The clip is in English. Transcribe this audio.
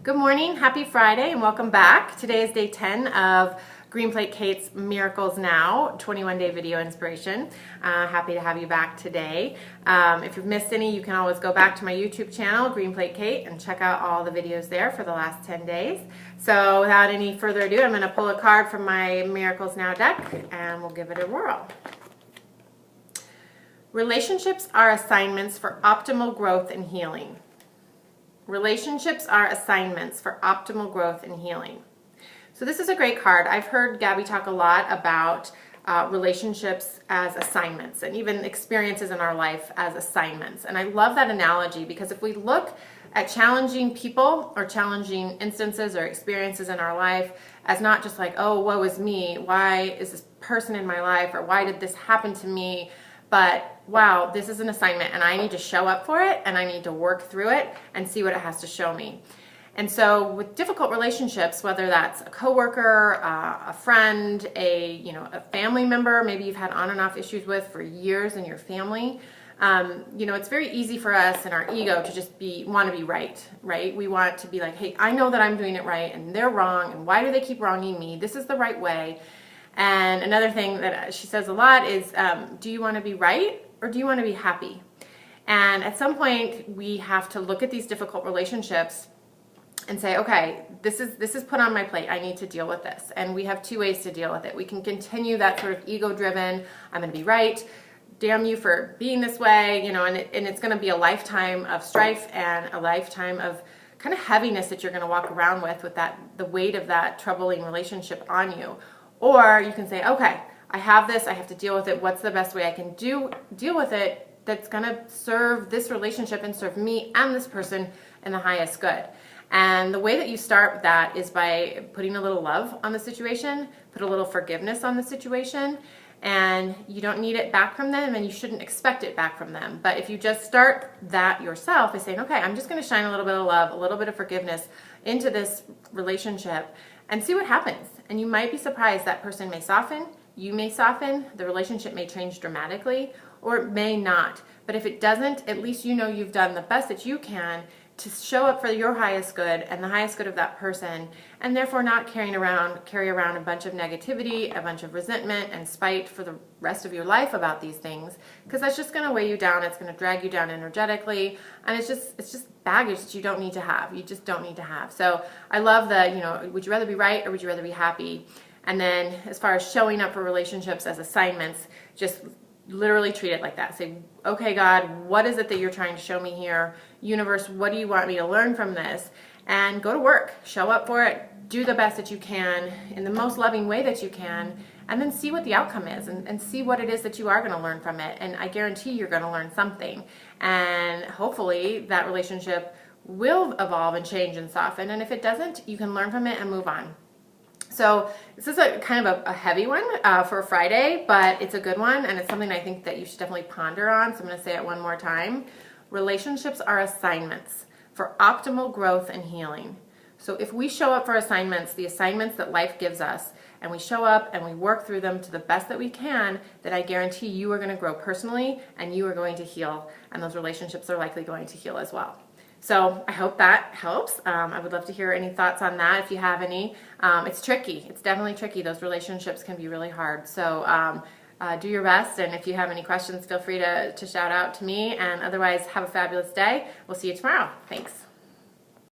Good morning, happy Friday, and welcome back. Today is day 10 of Green Plate Kate's Miracles Now 21-day video inspiration. Happy to have you back today. If you've missed any, you can always go back to my YouTube channel, Green Plate Kate, and check out all the videos there for the last 10 days. So without any further ado, I'm going to pull a card from my Miracles Now deck, and we'll give it a whirl. Relationships are assignments for optimal growth and healing. Relationships are assignments for optimal growth and healing. So this is a great card. I've heard Gabby talk a lot about relationships as assignments and even experiences in our life as assignments. And I love that analogy because if we look at challenging people or challenging instances or experiences in our life as not just like, oh, woe is me, why is this person in my life, or why did this happen to me, but wow, this is an assignment and I need to show up for it and I need to work through it and see what it has to show me. And so with difficult relationships, whether that's a coworker, a friend, a family member, maybe you've had on and off issues with for years in your family, it's very easy for us and our ego to just want to be right? We want to be like, hey, I know that I'm doing it right and they're wrong, and why do they keep wronging me? This is the right way. And another thing that she says a lot is, do you want to be right or do you want to be happy? And at some point we have to look at these difficult relationships and say, okay, this is put on my plate. I need to deal with this. And we have two ways to deal with it. We can continue that sort of ego-driven, I'm going to be right, damn you for being this way, and it's going to be a lifetime of strife and a lifetime of kind of heaviness that you're going to walk around with the weight of that troubling relationship on you. Or you can say, okay, I have this, I have to deal with it. What's the best way I can deal with it that's going to serve this relationship and serve me and this person in the highest good? And the way that you start with that is by putting a little love on the situation, put a little forgiveness on the situation, and you don't need it back from them and you shouldn't expect it back from them. But if you just start that yourself by saying, okay, I'm just going to shine a little bit of love, a little bit of forgiveness into this relationship and see what happens. And you might be surprised that person may soften, you may soften, the relationship may change dramatically, or it may not. But if it doesn't, at least you know you've done the best that you can to show up for your highest good and the highest good of that person, and therefore not carry around a bunch of negativity, a bunch of resentment and spite for the rest of your life about these things, because that's just going to weigh you down. It's going to drag you down energetically, and it's just baggage that you don't need to have. You just don't need to have. So I love the, would you rather be right or would you rather be happy? And then as far as showing up for relationships as assignments, just literally treat it like that. Say, okay, God, what is it that you're trying to show me here? Universe, what do you want me to learn from this? And go to work, show up for it, do the best that you can in the most loving way that you can, and then see what the outcome is and see what it is that you are going to learn from it. And I guarantee you're going to learn something. And hopefully that relationship will evolve and change and soften. And if it doesn't, you can learn from it and move on. So this is a kind of a heavy one for a Friday, but it's a good one, and it's something I think that you should definitely ponder on. So I'm going to say it one more time. Relationships are assignments for optimal growth and healing. So if we show up for assignments, the assignments that life gives us, and we show up and we work through them to the best that we can, then I guarantee you are going to grow personally and you are going to heal, and those relationships are likely going to heal as well. So I hope that helps. I would love to hear any thoughts on that if you have any. It's tricky. It's definitely tricky. Those relationships can be really hard. So do your best, and if you have any questions, feel free to shout out to me. And otherwise, have a fabulous day. We'll see you tomorrow. Thanks.